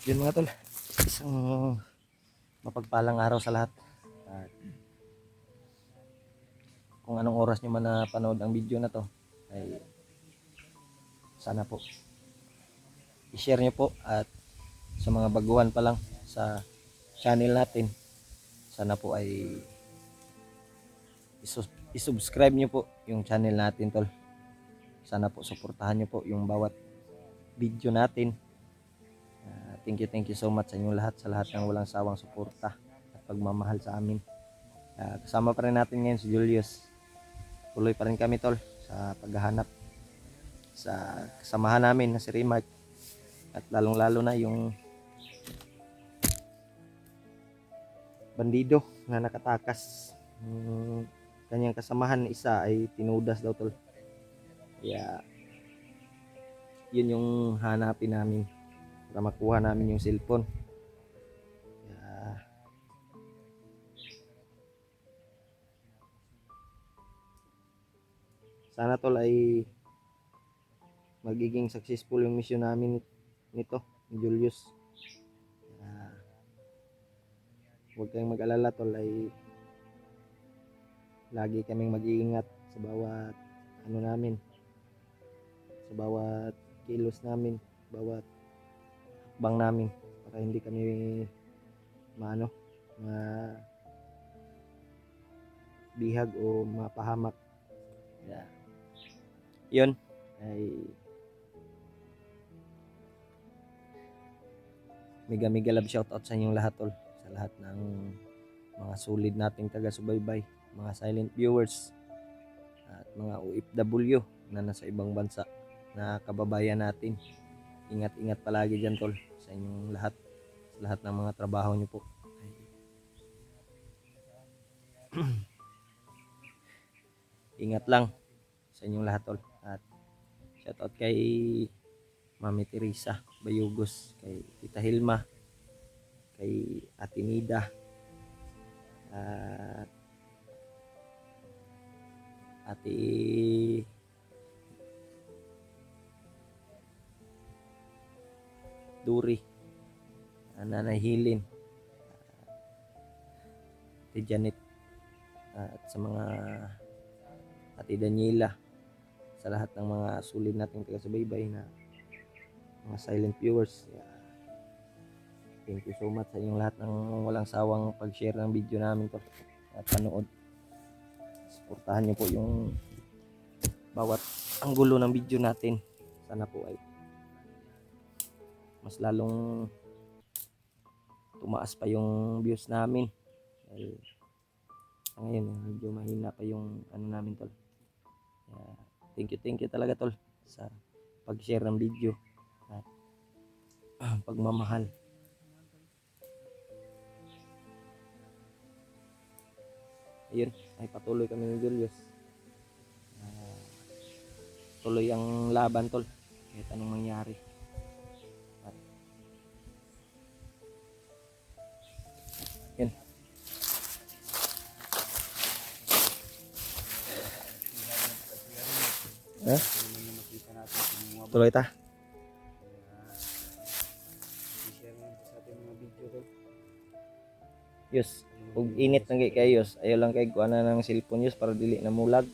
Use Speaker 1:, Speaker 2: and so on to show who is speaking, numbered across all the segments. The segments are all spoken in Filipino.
Speaker 1: Yun mga tol, isang mapagpalang araw sa lahat. At kung anong oras nyo man na panood ang video na to, ay sana po i-share nyo po. At sa mga baguhan pa lang sa channel natin, sana po ay i-subscribe nyo po yung channel natin tol. Sana po suportahan nyo po yung bawat video natin. Thank you so much sa inyong lahat, sa lahat ng walang sawang suporta at pagmamahal sa amin. Kasama pa rin natin ngayon si Julius. Tuloy pa rin kami tol sa paghahanap sa kasamahan namin na si Remark, at lalong lalo na yung bandido na nakatakas. Kanyang kasamahan isa ay tinudas daw tol, kaya yun yung hanapin namin para makuha namin yung cellphone. Kaya sana tol ay magiging successful yung mission namin nito ni Julius. Huwag kayong mag-alala tol, ay lagi kaming mag-iingat sa bawat ano namin, sa bawat kilos namin, bawat hakbang namin, para hindi kami maano, bihag o mapahamak. Yeah. Yun ay mega love shoutout sa inyong lahat tol, sa lahat ng mga solid nating taga-subaybay, mga silent viewers at mga OFW na nasa ibang bansa na kababayan natin. Ingat palagi dyan tol sa inyong lahat, sa lahat ng mga trabaho nyo po. Ingat lang sa inyong lahat tol. At shoutout kay Mami Teresa Bayugos, kay Tita Hilma, kay Ate Nida, at Ate Duri, Nanay Hilin, Ate Janet, at sa mga Ate Daniela, sa lahat ng mga sulit nating taga-subaybay na mga silent viewers. Thank you so much sa inyong lahat ng walang sawang pag-share ng video namin to at panood. Suportahan niyo po yung bawat anggulo ng video natin. Sana po ay mas lalong tumaas pa yung views namin. Dahil ngayon medyo mahina pa yung ano namin tol. Thank you talaga tol sa pag-share ng video at pagmamahal. Ayun, ay patuloy kami ni Julius. Tuloy ang laban tol, kahit anong mangyari. At yun. Tuloy ta. Yes, ug init nang kay Yos. Ayaw lang kay kuha na ng cellphone Yos para dili na mulag.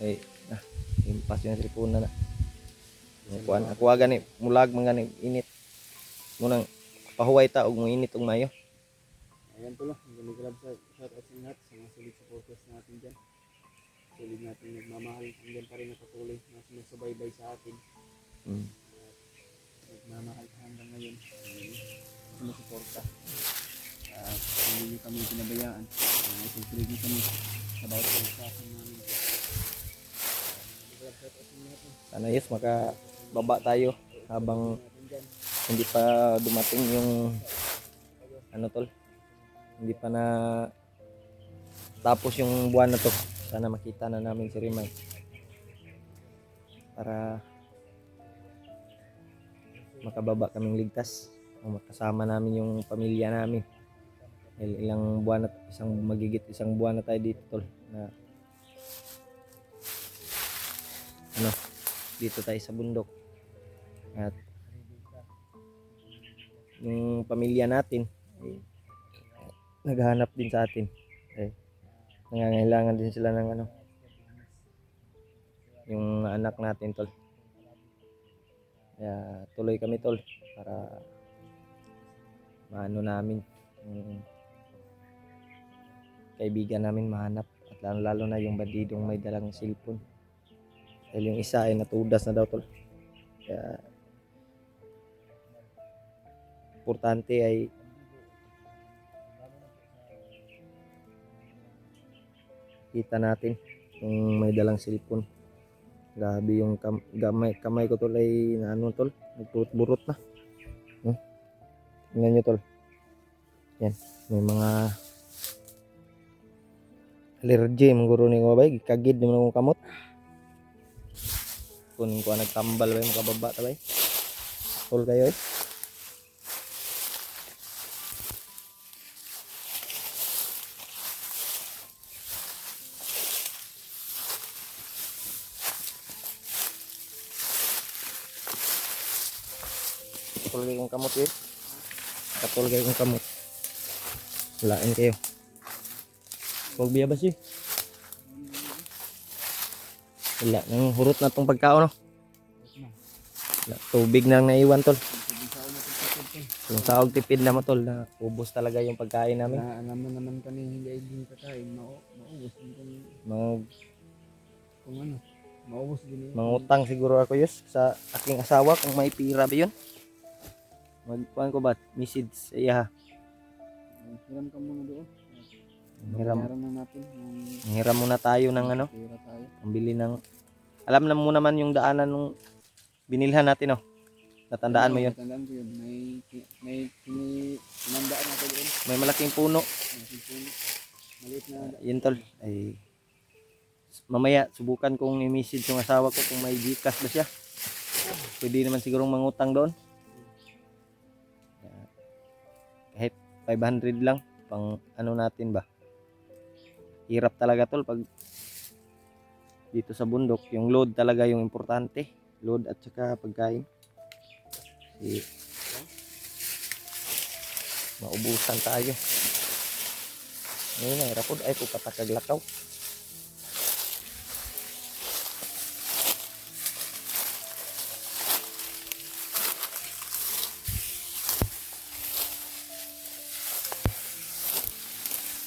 Speaker 1: Ay, impas yung cellphone na. Kuan ako gani mulag man gani init. Munang pahuway ta og mo init og mayo.
Speaker 2: Ayan po lang, mag-grab sa shout out sa lahat, sa mga solid supporters natin dyan. Solid natin nagmamahal, hanggang pa rin nakatuloy na sumusubaybay sa atin. Nagmamahal hanggang ngayon, sumusuporta. Hindi nyo kami pinabayaan, isusunod nyo kami sa bawat pagkasan namin. Mag-grab shout out sa lahat.
Speaker 1: Sana Yos makababa tayo habang hindi pa dumating yung ano tol, hindi pa na tapos yung buwan na to. Sana makita na namin si Rimay para makababa kaming ligtas o makasama namin yung pamilya namin. Ilang buwan na, isang buwan na tayo dito tol, na ano, dito tayo sa bundok. At yung pamilya natin eh, naghahanap din sa atin. Eh, nangangailangan din sila ng ano, yung anak natin tol. Kaya tuloy kami tol para maano namin yung kaibigan namin mahanap at lalo na yung bandidong may dalang cellphone. Dahil yung isa ay natudas na daw tol. Kaya importante ay kita natin yung may dalang cellphone. Grabe yung kamay ko tol ay na ano tol, nagburot-burot na. Tingnan nyo tol. Yan, may mga allergy mong ni ko bay, kagid mo ng kamot. Kung ko nagtambal bay makababa ta bay. Tol kayo eh. Katol kayo kong kamot eh. Katol kayo kong kamot. Lain kayo. Huwag biya ba siya? Wala. Nang hurot na tong pagkaon no? Wala. Tubig na naiwan tol. Yung saog tipid na mo tol. Na ubos talaga yung pagkain namin.
Speaker 2: Alam mo naman kami hindi ay din kakain. Maubos din kung ano. Maubos din yun.
Speaker 1: Mangutang siguro ako yus sa aking asawa kung may pira ba yun. Magkuhan ko ba? Message sa iya.
Speaker 2: Hiram ka muna doon.
Speaker 1: Hiram.
Speaker 2: Bayaran na natin.
Speaker 1: Hiram muna tayo ng ano.
Speaker 2: Pera tayo.
Speaker 1: Pambili ng... Alam na mo naman yung daanan nung binilhan natin oh. Natandaan mo yun.
Speaker 2: Natandaan ko yun. May pinandaan ako doon.
Speaker 1: May malaking puno.
Speaker 2: Malaking puno. Maliit na.
Speaker 1: Yun tol. Ay, mamaya subukan kong i-message yung asawa ko kung may Gcash ba siya. Pwede naman sigurong mangutang doon. Kahit 500 lang pang ano natin ba. Hirap talaga tol pag dito sa bundok. Yung load talaga yung importante. Load at saka pagkain. Kasi maubusan tayo. Ngayon na hirap po. Ay pupatakaglakaw.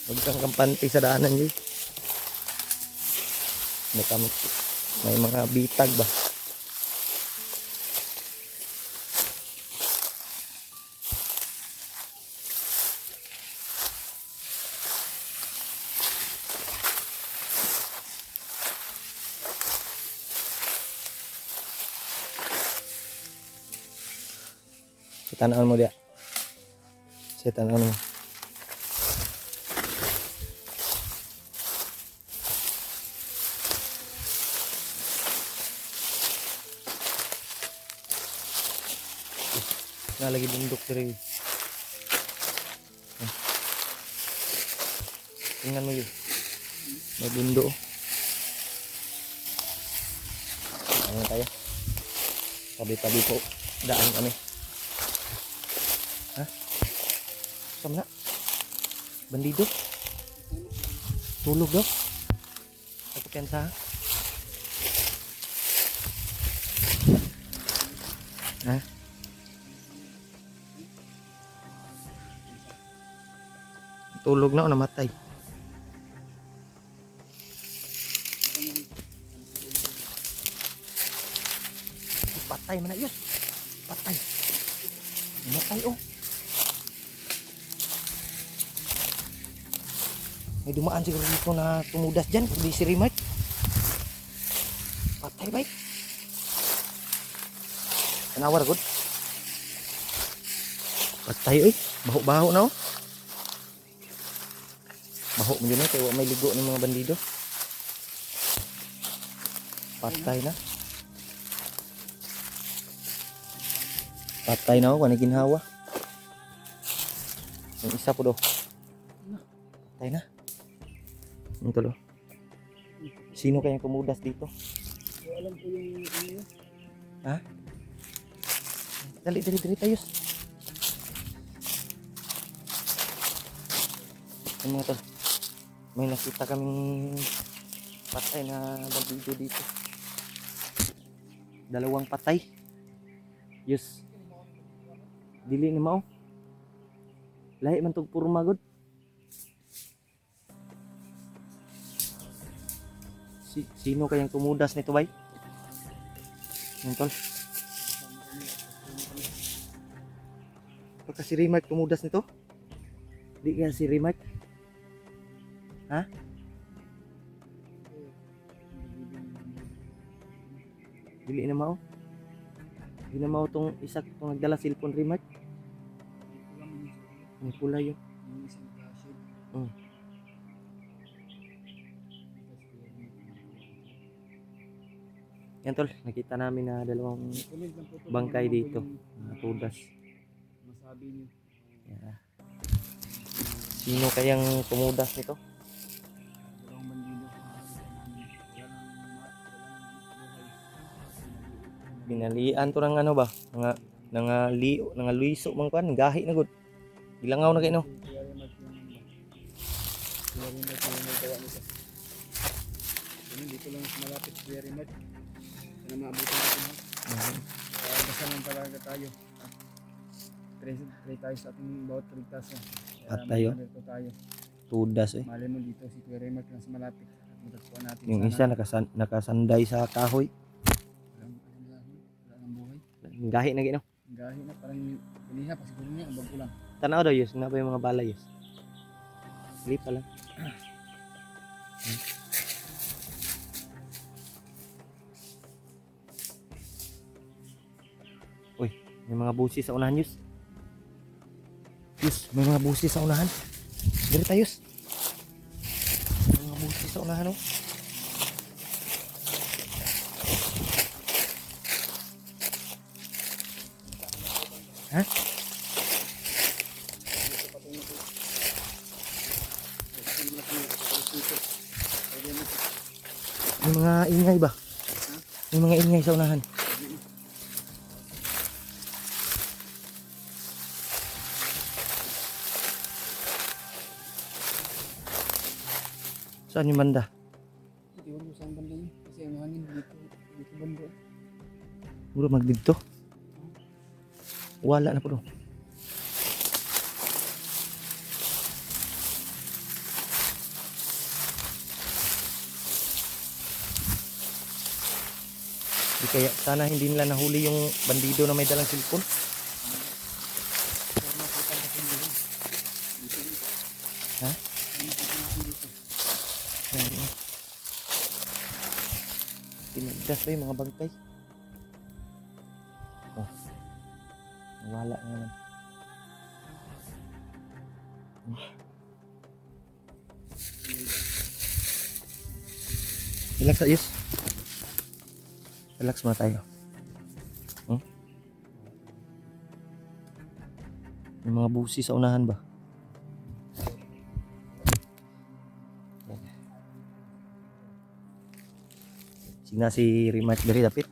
Speaker 1: Huwag kang kampante sa daanan dyan. May mga bitag ba? Sitanaan mo dia. Sitanaan mo. Lagi bundok diri. Tingnan mo yun. May bundo. Ano tayo? Tabi-tabi po. Daan kami. Ha? Sama na? Bandido? Tulog daw? Takot yan sa... Ha? Tulog na o namatay. Patay man na yun. Patay. Namatay oh. May dumaan siguro dito na tumudas dyan. Di si Rimark. Patay ba? Tanawar good. Patay oy. Baho-baho na oh. Baho mo yun eh, kaya may ligo ng mga bandido. Patay na. Patay na ako, kaniginhawa. Yung isa po do. Patay na. Yung tulo. Sino kayang kumudas dito?
Speaker 2: Alam ko yung ano.
Speaker 1: Ha? Dali tayo. Yung mga tol, may nakita kaming patay na bandido dito. Dalawang patay. Yes. Dili ni mao. Lahi man tog puro magod. Sino kayang tumudas nito, bay? Yung tol. Baka si Rimark tumudas nito? Di kaya si Rimark? Ha? Dili na mao. Dili na mao tong isa tong nagdala cellphone Rimark. May pula yun. Yan tol, nakita namin na dalawang bangkay dito. Tudas.
Speaker 2: Masabi niyo.
Speaker 1: Yeah. Sino kayang tumudas nito?
Speaker 2: Dalawang bandido.
Speaker 1: Binalian to ng ano ba? Nga luiso man kuan, gahi na gud. Gilangaw na kay no.
Speaker 2: Dito lang sa malapit very much na maabutan natin ha. Basta lang talaga tayo. Pray tayo sa ating bawat kaligtasan.
Speaker 1: At tayo?
Speaker 2: Tayo.
Speaker 1: Tudas eh.
Speaker 2: Mali mo dito si Kuya Remark lang sa malapit. Matagpuan natin
Speaker 1: Yung isa nakasanday sa kahoy.
Speaker 2: Wala ng buhay.
Speaker 1: Gahi na gino.
Speaker 2: Gahi na parang piniha pa siguro niya ang bago lang.
Speaker 1: Tanaw daw yus, na ba yung mga balay yus? Hindi pala. Uy, may mga busis sa unahan yus. Yus, may mga busis sa unahan. Dito tayo yus. May mga busis sa unahan oh. Ha? May mga ingay ba? May mga ingay sa unahan. Saan yung banda?
Speaker 2: Hindi ko saan banda niya. Kasi ang hangin dito banda.
Speaker 1: Mura magdito. Wala na po doon. Di kaya sana hindi nila nahuli yung bandido na may dalang cellphone. Ha? Pinagdas ba yung mga bangkay? Oh. Wala na naman. Relax ayos. Relax muna tayo. May mga busi sa unahan ba? Sina si Rimark dari dapit.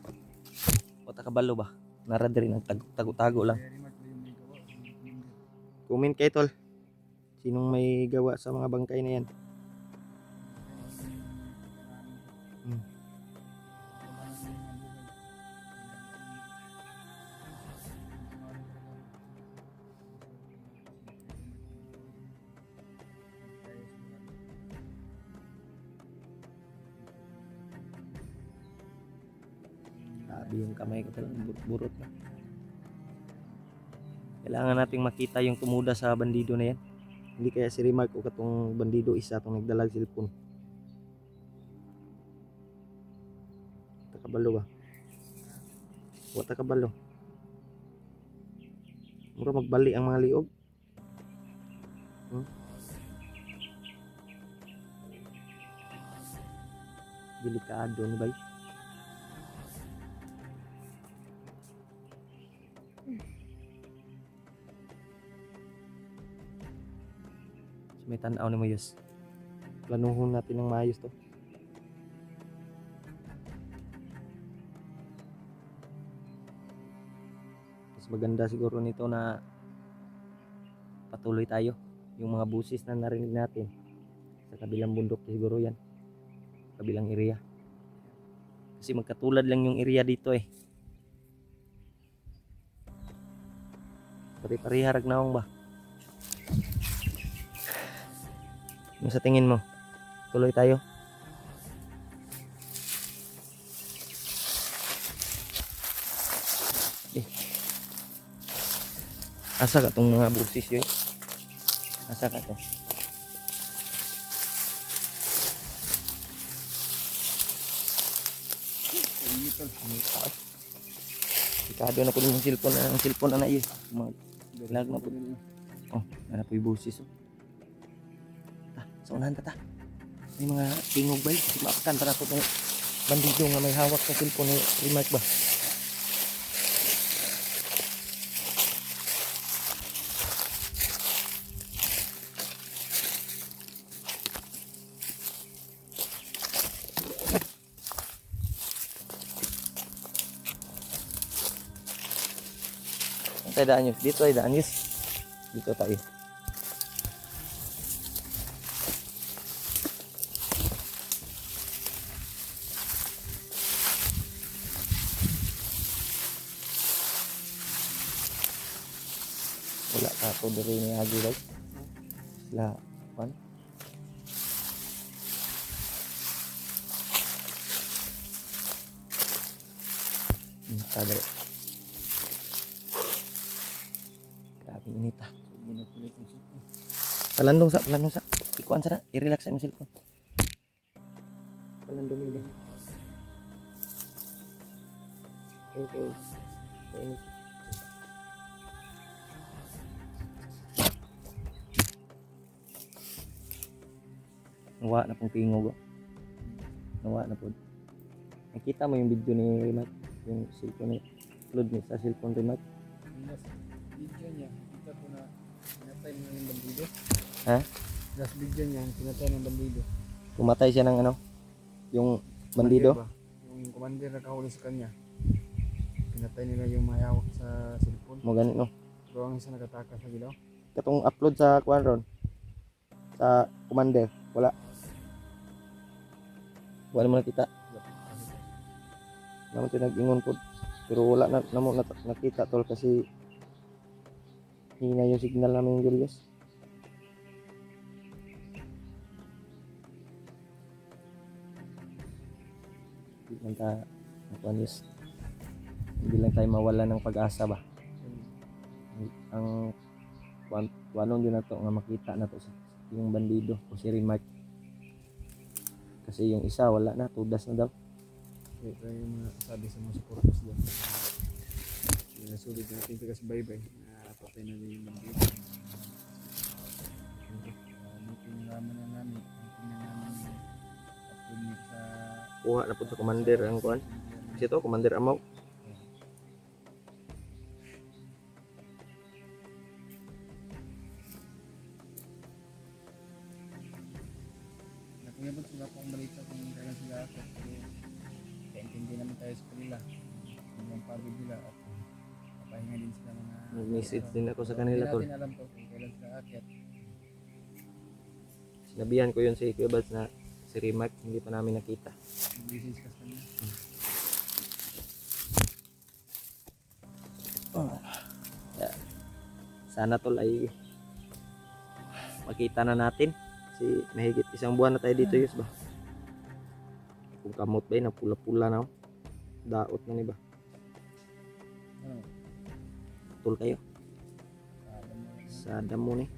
Speaker 1: O takabalo ba? Nara dari nagtago-tago lang. Comment kayo tol. Sinong may gawa sa mga bangkay na yan? Sabi yung kamay ko talagang burot na. Kailangan nating makita yung tumuda sa bandido na yan. Hindi kaya si Rimark o katong bandido isa itong nagdalag cellphone. Takabalo ba? Wa takabalo. Mura magbali ang mga liog. Delikado ni bay. May tanaw ni mo yus. Planuhon natin ng maayos to. Mas maganda siguro nito na patuloy tayo. yung mga busis na narinig natin sa kabilang bundok siguro yan, kabilang area. Kasi magkatulad lang yung area dito eh. Pare-pareha ragnaong ba? Ano sa tingin mo? Tuloy tayo? Eh. Asa ka tong mga busis yun? Asa ka to? Sikado na po yung cellphone na ang cellphone na yun. Lag na po. Oh, na po yung busis. Oh. Sa unahan ta. May mga tingog ba? Maaptan ta na po ng bandido nga may hawak sa cellphone ni Remark ba? Tayo daan yun. Dito tayo daan yun. Dito tayo. Wala ka ako diri ni Agi right? Sila, pan? Kada. Grabe init ah. Palandong sa. Ikuan sa na. I-relax ang cellphone. Palandong nila. Okay. Mainit. Nawa na pong tingog. Nawa na po. Nakita mo yung video ni Remat, yung cellphone ni upload ni sa cellphone Remat.
Speaker 2: Last video niya, kita ko na pinatay na yung bandido.
Speaker 1: Ha?
Speaker 2: Last video niya, pinatay ng bandido.
Speaker 1: Pumatay siya ng ano? Yung bandido.
Speaker 2: Ba? Yung commander na kahuli sa kanya. Pinatay nila yung mayawak sa cellphone.
Speaker 1: Mo ganit no.
Speaker 2: Pero ang isa nakatakas sa gilaw.
Speaker 1: Katong upload sa kuan ron. Sa commander, wala. Wala mo nakita. Naman ito nag-ingon po. Pero wala na mo nakita tol kasi hina yung signal namin yung Julius. Hindi lang hindi lang tayo mawala ng pag-asa ba. Ang wanong din na to nga makita na to yung bandido o si Remark. Kasi yung isa wala na, tudas na daw.
Speaker 2: Ito yung mga sabi sa mga supporters doon. Nasulit natin ito kasi bye-bye. Napatay na yung bandido. Meeting naman na namin. Meeting na namin upload niya sa...
Speaker 1: Kuha na po sa commander ang kuan. Kasi ito, commander Amaw.
Speaker 2: Nakungabot sila po ang balita kung kailan sila ako. Kaintindi naman tayo sa kanila. Yung pagod nila at papahinga din sila mga...
Speaker 1: Nag-message din ako sa kanila tol.
Speaker 2: Hindi natin alam to kung kailan sila aakyat.
Speaker 1: Sinabihan ko yun si Kuya Bads na si Remark hindi pa namin nakita.
Speaker 2: Mag-message ka sa kanya.
Speaker 1: Yeah. Sana tol ay makita na natin. Kasi mahigit isang buwan na tayo dito yus ba. Kung kamot ba yun, pula-pula na. Daot na ni ba. Tol kayo. Sa damo ni.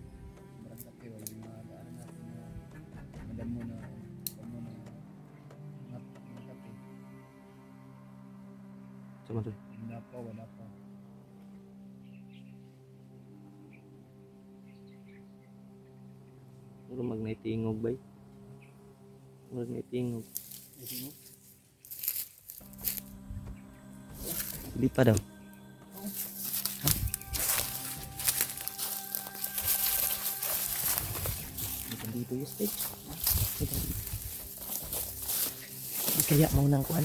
Speaker 1: Sama tol.
Speaker 2: Wala pa.
Speaker 1: Puro magnaitingog ba? Magnaitingog. Hindi pa daw. Ha? Dito yung stage. Hindi kaya mau nang kuan.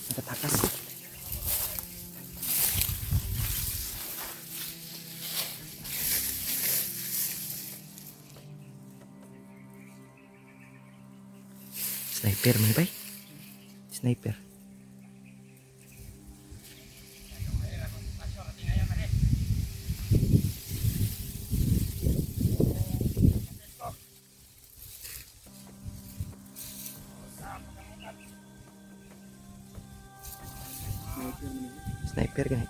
Speaker 1: Natatakas. Sniper man bay. Sniper. Sniper gani.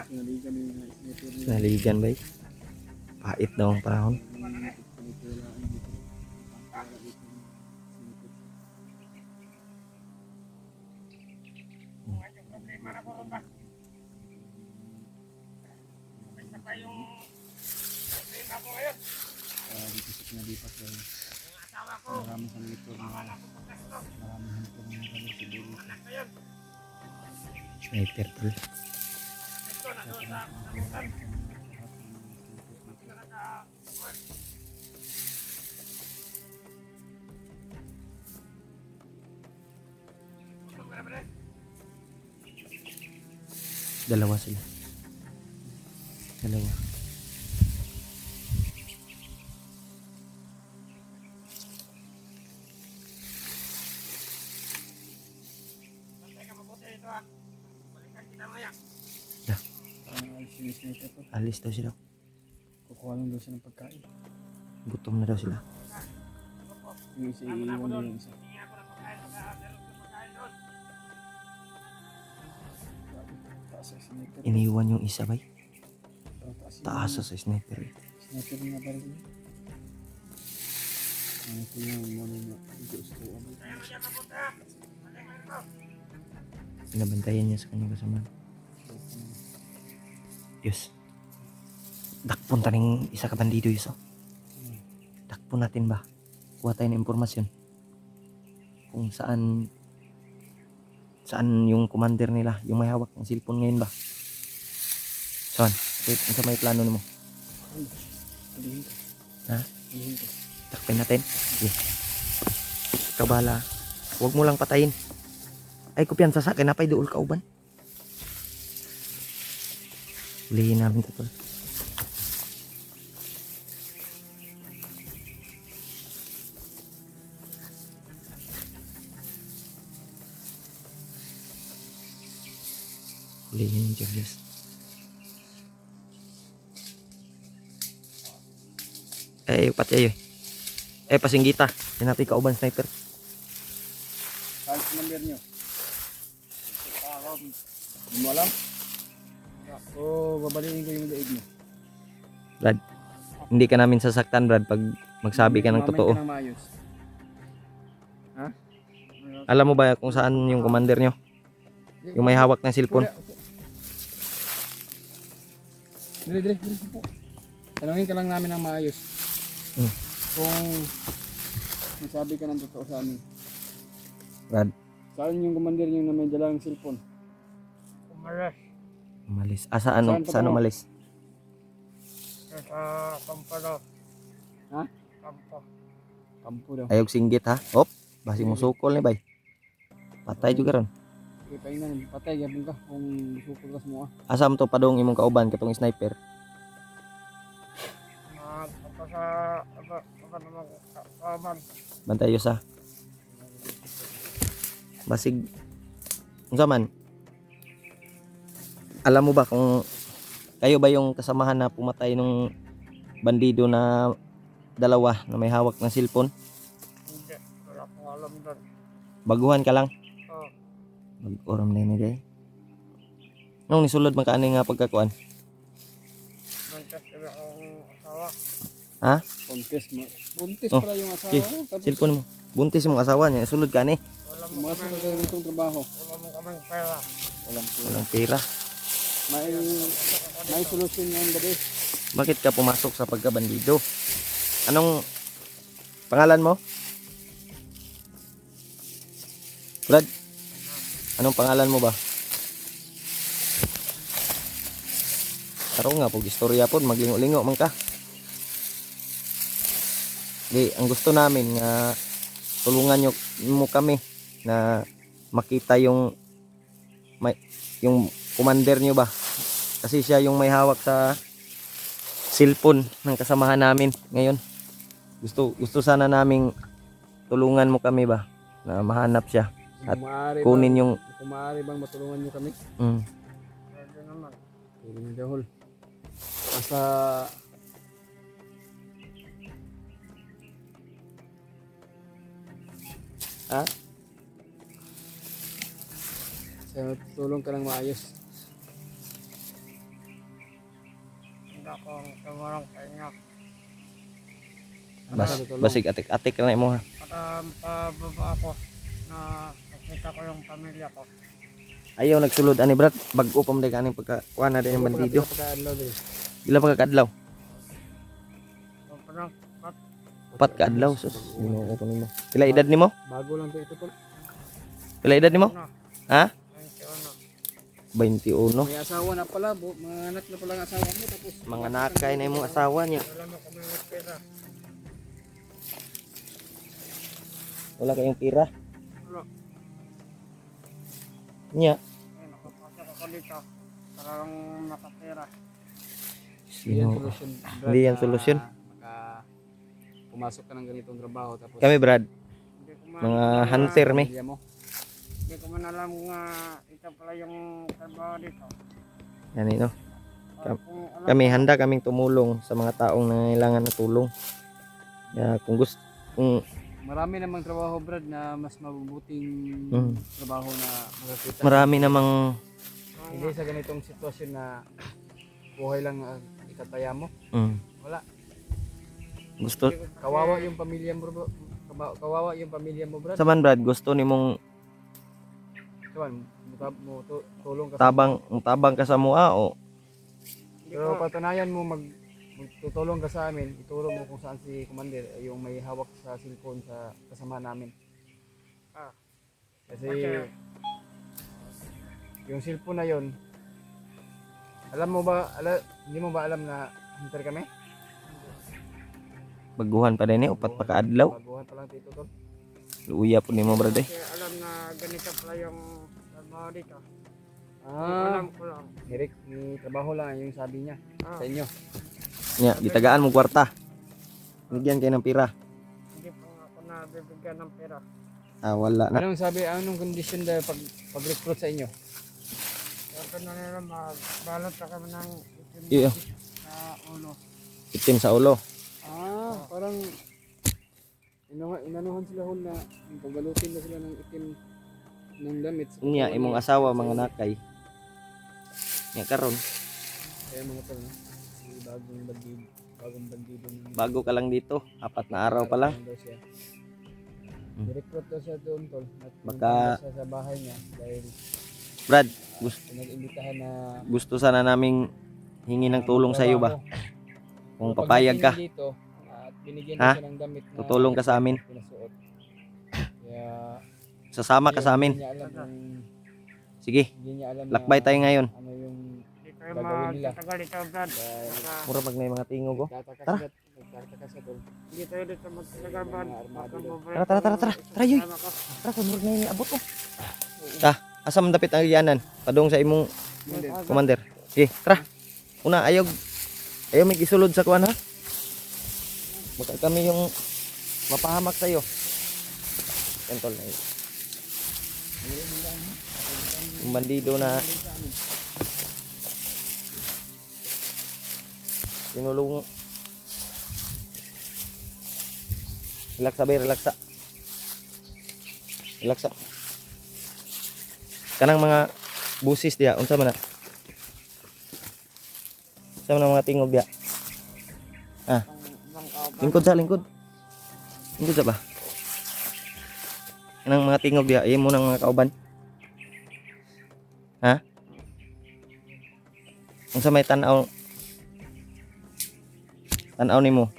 Speaker 2: Sinaligan yung sniper nila.
Speaker 1: Naligan bay. Pait daw ang panahon.
Speaker 2: Dito sa pinalipat ko yun. Marami sa monitor na marami hunter na kami sa dulo.
Speaker 1: Sniper tol. Dalawa sila. Dalawa.
Speaker 2: Yung sniper to,
Speaker 1: Alis daw sila.
Speaker 2: kukuha lang daw siya ng pagkain.
Speaker 1: Gutom na daw sila.
Speaker 2: Yung isa iiwan niya yung isa. Taas sa sniper.
Speaker 1: Iniwan yung isa bay.
Speaker 2: Taas
Speaker 1: Taas sa sniper.
Speaker 2: sniper na baril niya. Ito yung muna na gusto ko.
Speaker 1: Pinabantayan niya sa kanyang kasama. Diyos. Dakpon taning isa ka bandido yus. Dakpon natin ba? Kuha tayo ng impormasyon. Kung saan yung commander nila, yung may hawak ng cellphone ngayon ba? Son, wait, ano may plano mo?
Speaker 2: Alihin ko.
Speaker 1: Ha?
Speaker 2: Alihin ko.
Speaker 1: Takpin natin. Sige. Ikaw bahala. Huwag mo lang patayin. Ay, kumpiyansa sa akin. Napay dool ka uban. Hulihin namin ito. Tol. Hulihin yung Julius. Pati ayo. Pasinggita. Hinapi ka uban sniper.
Speaker 2: Kahit sa number nyo. Hindi mo alam? O babaliin ko yung daig mo.
Speaker 1: Brad, hindi ka namin sasaktan, Brad, pag magsabi ka ng
Speaker 2: Mamay
Speaker 1: totoo.
Speaker 2: ka ng maayos. Ha?
Speaker 1: Alam mo ba kung saan yung commander nyo? Yung may hawak ng cellphone?
Speaker 2: Dire. Tanungin ka lang namin ng maayos.
Speaker 1: Hmm.
Speaker 2: Kung magsabi ka ng totoo sa amin.
Speaker 1: Brad,
Speaker 2: Saan yung commander nyo na may dalang cellphone?
Speaker 1: umalis. Saan
Speaker 2: Saan pa
Speaker 1: umalis?
Speaker 3: Sa kampo daw.
Speaker 2: Ha?
Speaker 3: Kampo.
Speaker 2: Kampo daw.
Speaker 1: Ayog singgit ha? Hop, basi mo sukol ni bay. Patay juga ron.
Speaker 2: Sige, pahingan. Patay, gabong ka. Kung sukol ka semua.
Speaker 1: Asam to padong imong kauban katong sniper.
Speaker 3: Kampo sa apa namang kaban.
Speaker 1: Bantay sa. Basig unsa man? Alam mo ba kung kayo ba yung kasamahan na pumatay nung bandido na dalawa na may hawak ng cellphone?
Speaker 3: Hindi. Wala akong alam doon.
Speaker 1: Baguhan ka lang.
Speaker 3: Oh,
Speaker 1: Mag-oram na ni nung nisulod man kaani nga pagkakuan.
Speaker 3: mantas kami akong asawa.
Speaker 1: Ha?
Speaker 2: Buntis mo. Buntis
Speaker 1: Oh,
Speaker 2: pala yung asawa.
Speaker 1: okay.
Speaker 2: Tapos
Speaker 1: Cellphone mo. Buntis mong asawa niya, sulod ka ni.
Speaker 3: Wala mo
Speaker 2: pumasok
Speaker 3: kaming,
Speaker 2: ka rin itong trabaho.
Speaker 3: wala mo kaming pera.
Speaker 2: Walang pera.
Speaker 1: Walang pera.
Speaker 2: May solusyon ngayon ba this?
Speaker 1: Bakit ka pumasok sa pagkabandido? Anong pangalan mo? Brad, anong pangalan mo ba? Taro nga, pag istorya po, maglingo-lingo man ka. Di, ang gusto namin nga tulungan nyo mo kami na makita yung may yung commander nyo ba? Kasi siya yung may hawak sa cellphone ng kasamahan namin ngayon. Gusto sana naming tulungan mo kami ba na mahanap siya. At
Speaker 2: Kung maaari
Speaker 1: kunin
Speaker 2: bang,
Speaker 1: yung
Speaker 2: kung maaari bang matulungan nyo kami?
Speaker 3: Pwede naman.
Speaker 2: Pwede na dahol. Basta ha? Sa tulong ka ng maayos.
Speaker 3: Hindi akong tumulong sa inyo.
Speaker 1: basig atik-atik na mo ha.
Speaker 3: Para pababa ako na nakita ko yung pamilya ko.
Speaker 1: Ayaw nagsulod ani brad, bag-o pa man kaning pagkakuha na din ng bandido.
Speaker 2: Pagkaadlaw din.
Speaker 1: Ila pagkakadlaw?
Speaker 3: So, parang,
Speaker 1: Upat ka adlaw sus. Ginoo ko nimo. Pila edad nimo?
Speaker 2: Bago lang to ito tol.
Speaker 1: Pila edad nimo?
Speaker 3: ano,
Speaker 1: Ha?
Speaker 3: 21.
Speaker 1: 21.
Speaker 2: May asawa na pala, mga anak na pala ang asawa mo tapos
Speaker 1: Mga nakay na imong asawa niya.
Speaker 3: Wala mo kami ng pera.
Speaker 1: Wala kayong pira.
Speaker 3: Wala.
Speaker 1: Niya.
Speaker 3: Eh, nakapasok ako dito. Parang makapera.
Speaker 2: Hindi yan
Speaker 1: Sino?
Speaker 2: solusyon. Brad,
Speaker 1: Hindi yan
Speaker 2: na
Speaker 1: solusyon.
Speaker 2: pumasok ka ng ganitong trabaho tapos
Speaker 1: Kami brad,
Speaker 3: Hindi ko man,
Speaker 1: mga hunter mi.
Speaker 2: pamilya mo.
Speaker 3: Hindi ko man alam nga ito pala yung trabaho dito.
Speaker 1: Yan no.
Speaker 3: Kung alam
Speaker 1: Kami handa kaming tumulong sa mga taong nangangailangan ng tulong. Kung gusto kung
Speaker 2: Marami namang trabaho Brad na mas mabubuting
Speaker 1: Mm.
Speaker 2: trabaho na makakita.
Speaker 1: marami namang
Speaker 2: Hindi sa ganitong sitwasyon na buhay lang ang ikataya mo. Wala.
Speaker 1: gusto
Speaker 2: Kawawa yung pamilya mo bro. Kawawa yung pamilya mo Brad.
Speaker 1: sa man brad, gusto nimong
Speaker 2: Kawan, tulong ka.
Speaker 1: tabang ka sa mua o
Speaker 3: Hindi
Speaker 2: Pero
Speaker 3: ko,
Speaker 2: patunayan mo magtutulong ka sa amin, ituro mo kung saan si Commander, yung may hawak sa cellphone sa kasama namin.
Speaker 3: Ah.
Speaker 2: Kasi
Speaker 3: Okay.
Speaker 2: yung cellphone na yon, hindi mo ba alam na hunter kami?
Speaker 1: baguhan pa din upat pa kaadlaw.
Speaker 2: Baguhan pa lang dito tol.
Speaker 1: Luya po nimo brad eh.
Speaker 3: kasi alam na ganito pala yung trabaho dito.
Speaker 2: Ah,
Speaker 3: Alam ko lang.
Speaker 2: ni trabaho lang yung sabi niya
Speaker 3: Ah,
Speaker 2: sa inyo.
Speaker 1: Nya, gitagaan mo kwarta. Bigyan kayo ng pira.
Speaker 3: hindi pa nga ako nabibigyan ng pera.
Speaker 1: Wala na.
Speaker 2: Anong kondisyon dahil pag-recruit sa inyo?
Speaker 3: Sabi na nila magbalot na kami ng itim
Speaker 1: Iyo,
Speaker 3: sa ulo.
Speaker 1: itim sa ulo.
Speaker 2: Parang inanuhan sila hon na pagbalutin na sila ng itim ng damit. sa
Speaker 1: Nya,
Speaker 2: katawan
Speaker 1: imong
Speaker 2: nila.
Speaker 1: asawa mga nakay. Nya karon,
Speaker 2: Kaya mga tol, no? Si bagong bandido ng
Speaker 1: bago ka lang dito, 4 na araw pa lang.
Speaker 2: daw siya.
Speaker 1: Hmm.
Speaker 2: Recruit daw siya doon tol. At
Speaker 1: Baka-
Speaker 2: pumunta siya sa bahay niya dahil
Speaker 1: Brad,
Speaker 2: pinag-imbitahan na
Speaker 1: gusto sana naming hingi ng tulong sa iyo ba? Kung papayag ka,
Speaker 2: dito, at binigyan
Speaker 1: Ha?
Speaker 2: siya ng damit na
Speaker 1: tutulong ka sa amin.
Speaker 2: pinasuot. Kaya
Speaker 1: Sasama ka sa amin.
Speaker 2: Hindi niya alam
Speaker 1: Sige,
Speaker 2: hindi niya alam
Speaker 1: lakbay tayo ngayon.
Speaker 2: ano yung
Speaker 3: Hindi kayo
Speaker 2: Gagawin nila.
Speaker 3: magtatagal dito, Brad.
Speaker 2: dahil
Speaker 3: Saka,
Speaker 1: Mura pag may mga tingog oh.
Speaker 2: nagtataka siya tol.
Speaker 3: hindi tayo dito magtatagal, Brad.
Speaker 2: Mga armado
Speaker 3: Baka
Speaker 2: daw.
Speaker 3: mabalik
Speaker 1: Tara,
Speaker 3: yung
Speaker 1: tara, yoy.
Speaker 3: kasama ko.
Speaker 1: Tara, kay murag na ini abot oh. Asa man dapit ang yanan? Padung sa imong commander. Sige, tara. Una ayaw may isulod sa kuan ha. Baka kami yung mapahamak sa iyo. Tentol na yun. Yung bandido na tinulong. Relaxa bay, relaxa. Relaxa. Kanang mga busis dia, unsa man na? Unsa man ang mga tingog dia? Lingkod sa lingkod. Lingkod sa ba? Kanang mga tingog dia, imo nang mga kauban. Ha? Unsa may tan-aw? Tan-aw nimo?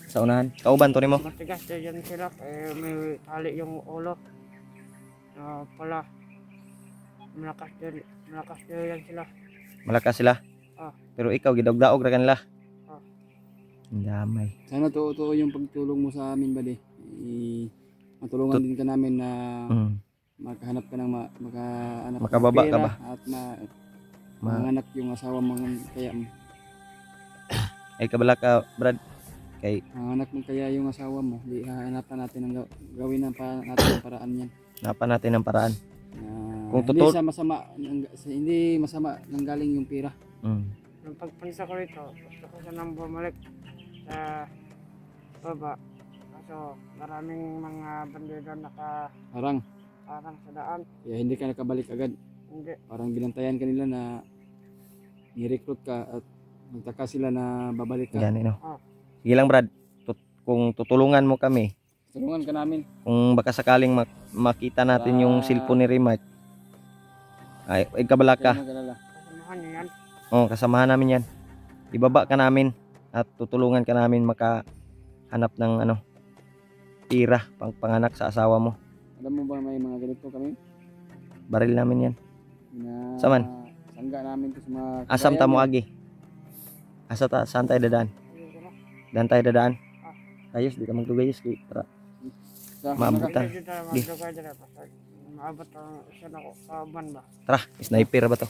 Speaker 1: Sa unahan. Kauban to nimo?
Speaker 3: Matigas na yan sila. May tali yung ulo. Pala. Malakas na yan sila.
Speaker 1: Malakas sila.
Speaker 3: Ah.
Speaker 1: Pero ikaw gidog-daog ra kanila.
Speaker 3: Ah.
Speaker 1: Damay.
Speaker 2: Sana totoo yung pagtulong mo sa amin, buddy. Matulungan din ka namin na makahanap ka ng makahanap
Speaker 1: Makababa
Speaker 2: ng
Speaker 1: ka
Speaker 2: pera
Speaker 1: ba?
Speaker 2: at
Speaker 1: Ma
Speaker 2: manganak yung asawa mo kaya
Speaker 1: ay kabala ka Brad kay
Speaker 2: manganak mo kaya yung asawa mo. Di hahanapan natin ng gawin natin ang paraan yan.
Speaker 1: napa natin ng paraan.
Speaker 2: Na
Speaker 1: Kung
Speaker 2: hindi
Speaker 1: totoo-
Speaker 2: sa masama hindi masama nanggaling yung pera.
Speaker 3: Nung pagpunta ko rito, gusto ko sanang bumalik sa baba. Kaso maraming mga bandido nakaharang
Speaker 2: Parang
Speaker 3: sa daan.
Speaker 2: kaya hindi ka nakabalik agad.
Speaker 3: Hindi.
Speaker 2: Parang binantayan kanila na ni-recruit ka at nagtaka sila na babalik ka.
Speaker 1: Gani no.
Speaker 3: Ah.
Speaker 1: Sige lang Brad. Kung tutulungan mo kami,
Speaker 2: Tulungan ka namin.
Speaker 1: kung baka sakaling makita natin yung cellphone ni Remark, ay kabala ka.
Speaker 2: Kaya mag-alala.
Speaker 3: Kasamahan niyo yan.
Speaker 1: Oh, kasamahan namin yan. Ibaba ka namin at tutulungan ka namin makahanap ng tira pang panganak sa asawa mo.
Speaker 2: Alam mo ba may mga ganito kami?
Speaker 1: Baril namin yan.
Speaker 2: Na
Speaker 1: Saman?
Speaker 2: sangga namin to sa mga
Speaker 1: Asam
Speaker 2: kagaya
Speaker 1: ta mo
Speaker 2: nyo.
Speaker 1: agi. Saan tayo dadaan?
Speaker 3: Dito na.
Speaker 1: Daan tayo dadaan. Ayos, di ka magtugayos. Para
Speaker 2: Sa
Speaker 1: Maabot
Speaker 2: mga-
Speaker 1: ta.
Speaker 3: Dito na magdugay dito. Basta maabot ang isa na ko. Kaban ba?
Speaker 1: tara, sniper ba to?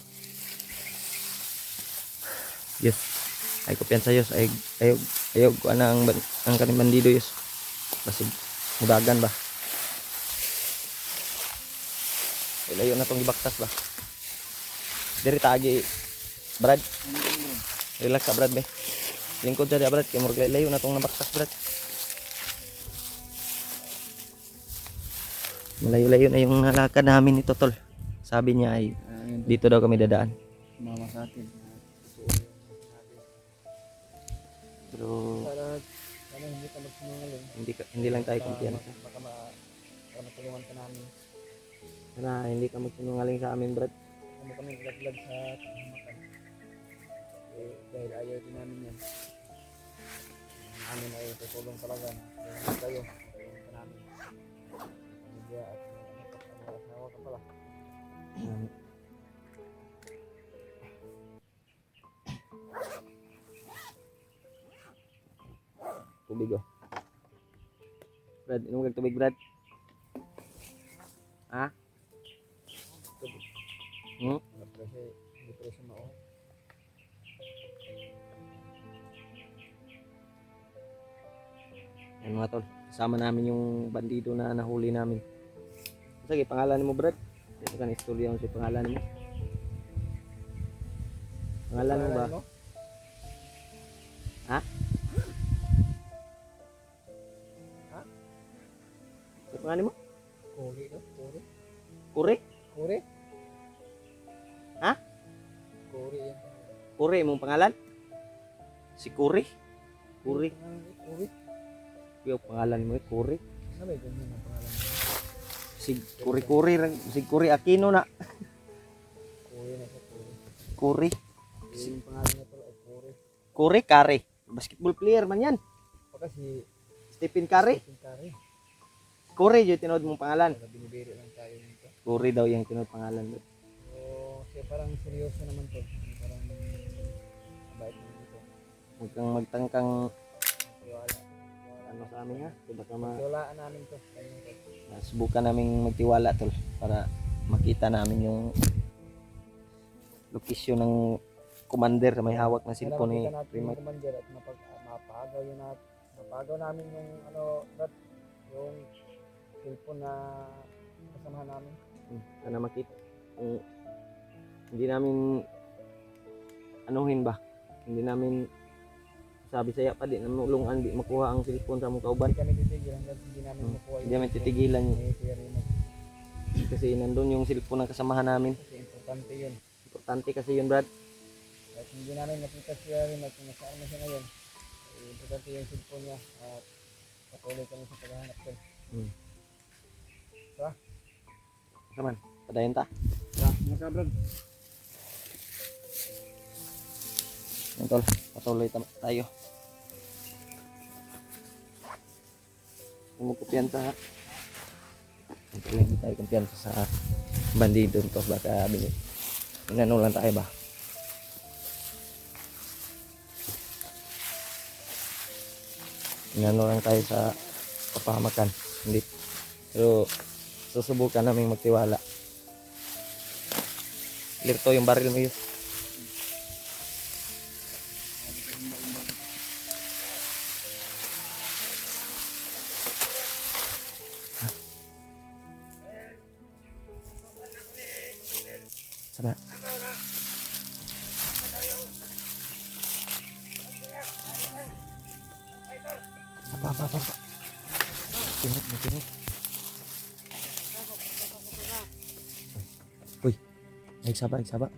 Speaker 1: Yes. Ay kumpiyansa Yos. Ayaw ko ana ang kaning bandido Yos. Basig mudagan ba? Ay, layo na tong ibaktas ba? Diri taagi Brad. Relax ka Brad be. Lingkod sa Brad kay murag layo na tong nabaktas Brad. Malayo-layo na yung lakad namin nito tol. Sabi niya ay
Speaker 2: Yun,
Speaker 1: dito daw kami dadaan.
Speaker 2: mama sa atin.
Speaker 1: Pero
Speaker 2: Sana hindi ka magsinungaling.
Speaker 1: hindi lang tayo kumpiyansa.
Speaker 2: Baka matulungan ka namin.
Speaker 1: Sana hindi ka magsinungaling sa amin Brad.
Speaker 2: Ano kami laglag sa kahamakan. Dahil ayaw din namin yan. Amin ay tutulong talaga na tulungan kayo. Tulungan ka namin. Pamilya at asawa ka pala.
Speaker 1: Tubig oh. Brad, inom kag tubig Brad. Ha? Hmm?
Speaker 2: Kasi hindi pa siya mao.
Speaker 1: Yan mga tol. Kasama namin yung bandido na nahuli namin. Sige, pangalan mo Brad? Ito kan istorya mo si pangalan mo. Pangalan mo ba? Ha?
Speaker 2: Ha?
Speaker 1: Ano pangalan mo?
Speaker 2: Kuri no? Kuri?
Speaker 1: Kure?
Speaker 2: Kuri?
Speaker 1: Ha?
Speaker 2: Kuri yan.
Speaker 1: Kure mong pangalan? Si Kure? Kure?
Speaker 2: Kuri?
Speaker 1: Yung pangalan mo Kure?
Speaker 2: Ano ba ganyan ang pangalan mo?
Speaker 1: Si Kure si Kure Aquino na.
Speaker 2: Kuri na siya, Kuri.
Speaker 1: Kure?
Speaker 2: Yung pangalan niya pala ay Kuri.
Speaker 1: Kure Kare. Basketball player man yan.
Speaker 2: Baka si
Speaker 1: Stephen Curry.
Speaker 2: Stephen Curry.
Speaker 1: Kure yung tinod mong pangalan.
Speaker 2: Baka binibiro lang tayo nito.
Speaker 1: Kure daw yung tinod pangalan.
Speaker 2: So, siya parang seryoso naman to. Parang mabait naman dito.
Speaker 1: Huwag kang magtangkang
Speaker 2: Tiwala.
Speaker 1: ano sa amin ha. Diba ka
Speaker 2: Tiwalaan namin to. Kanya to.
Speaker 1: subukan namin magtiwala tol para makita namin yung lokasyon ng commander na may hawak na cellphone ni
Speaker 2: Kailangan makita natin
Speaker 1: Remark.
Speaker 2: yung commander at mapagaw yun mapagaw namin yung yung cellphone na kasamahan namin.
Speaker 1: Sana makita. Hindi namin anuhin ba? Hindi namin sabi saya pa di namulungan di makuha ang cellphone sa mong kauban.
Speaker 2: Hindi kami titigil hanggang hindi namin makuha
Speaker 1: Hindi namin titigilan yun.
Speaker 2: Kuya Remark.
Speaker 1: Kasi nandun yung cellphone ng kasamahan namin.
Speaker 2: Kasi importante yun.
Speaker 1: Importante kasi yun Brad.
Speaker 2: At hindi namin nakita siya rin at kung nasaan na siya ngayon. Importante yung cellphone niya at patuloy kami sa paghahanap ko.
Speaker 1: Kaman, padayon ta.
Speaker 2: Mga kabrad.
Speaker 1: Yan tol, patuloy tayo. Huwag mo kumpiyansa ha. Hindi tayo kumpiyansa sa bandido to. Baka inano lang tayo ba? Inano lang tayo sa kapahamakan. Hindi. Pero susubukan namin magtiwala. Lirto yung baril mo yun. Sama. Apa. Tinik. Uy, nagsaba. Apa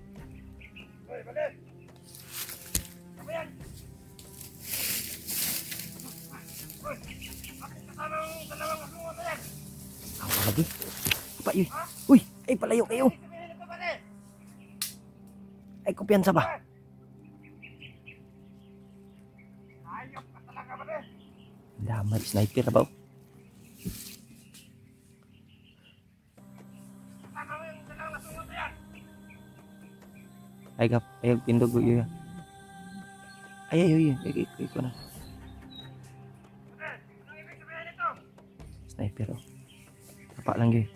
Speaker 1: lagi? Apa yun? Uy, ay palayo kayo. Ay kumpiyansa ba? Damay, sniper na ba? Ay pindog yun. Ay, ko na. Sniper oh. Apa lang yun.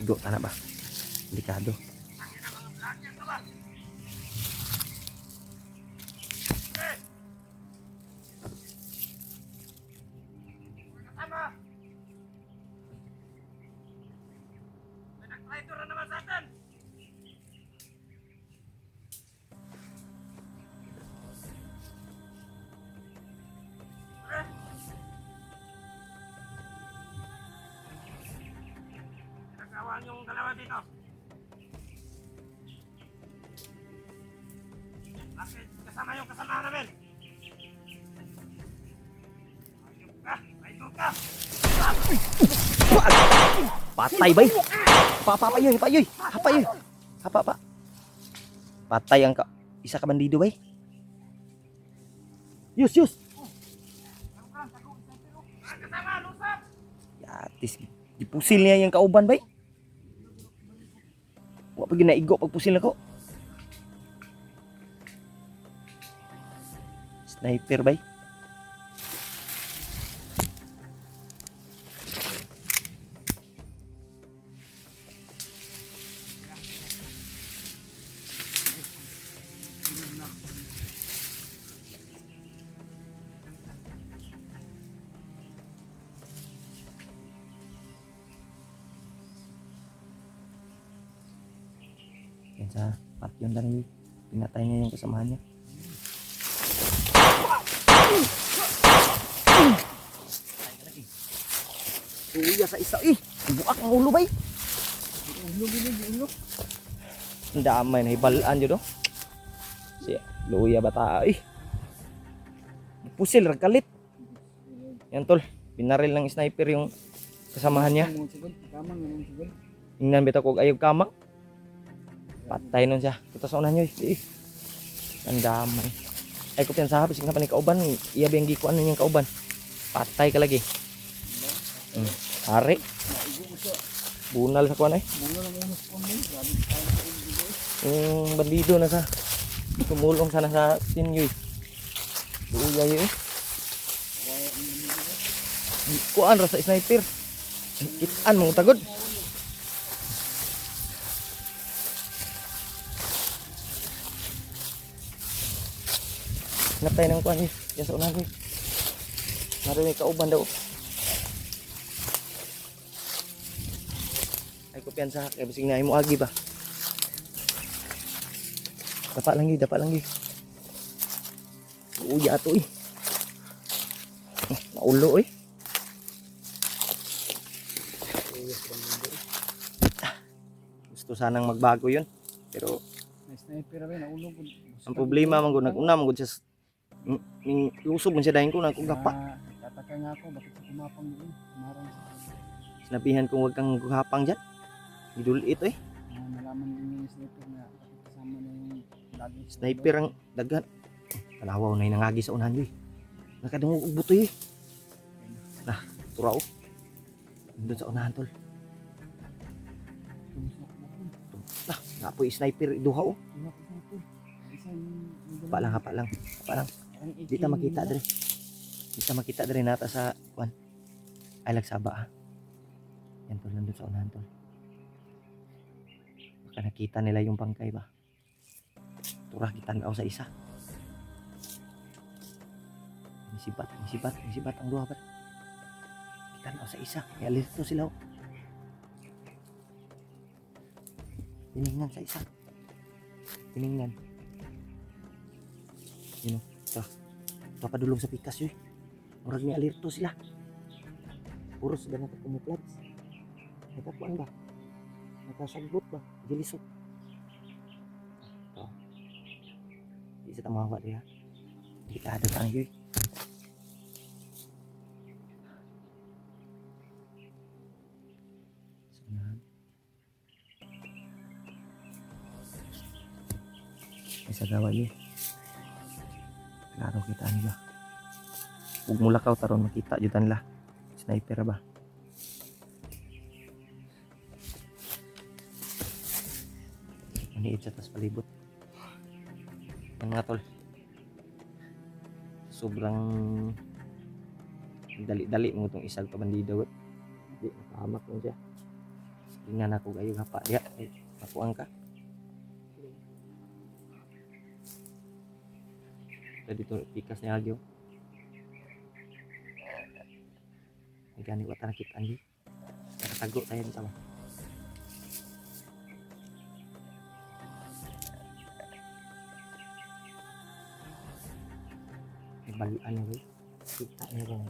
Speaker 1: Igo ka na ba? Delikado.
Speaker 3: Yung dalawa dito. Bakit kasama yung kasama namin? Ayun ka.
Speaker 1: Patay bay. Papayoy. Hapa. Patay ang isa ka bandido bay. Yus.
Speaker 3: Kasama, lusap.
Speaker 1: Yatis dipusil niya yung kauban bay. Wa pa ginaigo pag pusil nako. Sniper bay. Yan sa patyon lang yun. Pinatay niya yung kasamahan niya. Tuya sa isa eh. Buak ang ulo bay. Ang damay na hibalaan yun do. Siya, luya bata eh. Pusil, ragkalit. Yan tol, binaril ng sniper yung kasamahan niya. Ingnan bitaw kog ayog kamang. Patay nun siya. Kita sa unahan nyo eh. Ang damay. Ay ko piyansa bisig na pa ni kauban. Iya biyang gikuan nun yung kauban. Patay ka lagi. Hari. Bunal sa kuan eh. Yung bandido na sa tumulong sana sa tinyo eh. Luya yun eh. Kuan rasa sniper. Kitaan mong tagod. Napay ng kuan eh. Yan sa unahan eh. Naroon yung kauban daw. Ay ko piyansa kaya bisig na mo agi ba. Dapat lang yun. Uya ato eh. Maulo eh. Gusto sanang magbago yun. Pero
Speaker 2: Sniper rin, naulog.
Speaker 1: ang problema man gud nag-una man gud siya lusob man siya dahin ko nagkugapa.
Speaker 2: Tataka nga ako, bakit sa kumapang yun? Kumarang sa
Speaker 1: Sinabihan kong wag kang gahapang diyan. Idulit eh.
Speaker 2: nalaman din yung sniper na bakit kasama na yung lagi.
Speaker 1: Sniper ang daghan. Kalawaw na nangagi sa unahan yoy. Nakadungog og buto eh. Nah, turaw. Doon sa unahan tol. Nah, napoy sniper duha oh. Hapa lang. Di ta makita dre. Di ta makita dre nata sa kwan. Ay lagsaba ha. Yan tol, nandun sa unahan tol. Baka nakita nila yung bangkay ba. Turah kita sa isa. Misibat ang duha ba. Kita sa isa. May alerto sila oh. Tiningnan sa isa. Tiningnan. Yun o. Ito. Papadulong sa pikas yun. Murag may alerto sila. Puros sila nakakumuplods. Nakakuan ba? Nakasagot ba? Gilisok. Ito. Di sa tamawa diya. Hindi ka ada tayo yun. May sagawa yun. Klaro kita nila. Huwag mula ka taron makita jutan la. Sniper ba? Maniid sa tas palibot. Yan nga tol. Sobrang dali-dali mo itong isag pa bandido. Di nakahamak mo siya. Tingnan ako kayo hapa. Ya, nakuang ka. Dito pikas ni Agyo. May gani ko nakita Andy. Nakatago tayo dito ba? May balian niya ba? Kita niya ba?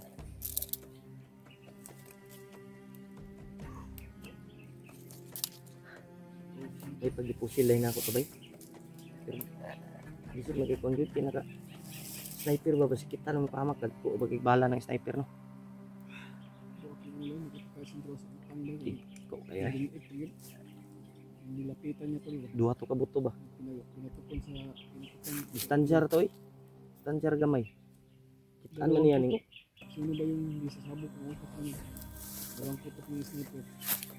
Speaker 1: May pag-ipusil lang ako to ba? Pero bisog mag-i-conduit kinaka sniper ba ba si kita nung pahamak nagpo bagay bala ng sniper no. Ikaw kaya
Speaker 2: Nilapitan niya tol.
Speaker 1: duha to ka buto ba?
Speaker 2: Pinatukon sa
Speaker 1: Stanjar to eh. Stanjar gamay. Kitaan man niya ning
Speaker 2: sino ba yung hindi sasabog ng utak niya? Walang putok ng sniper.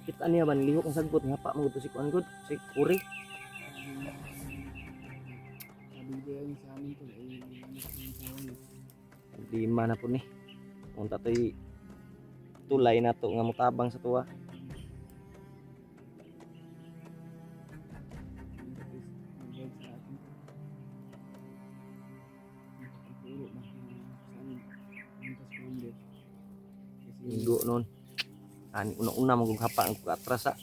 Speaker 1: kitaan niya man lihok ang sagbot nga pa mo to si kuan good si Uri.
Speaker 2: Sabi ko yan sa amin tol ay ano yung sawa niya.
Speaker 1: Lima na po ni. Unta to'y tulay na to nga mutabang sa tuwa. Igo noon. Ani una-una magugapa ang atras sa.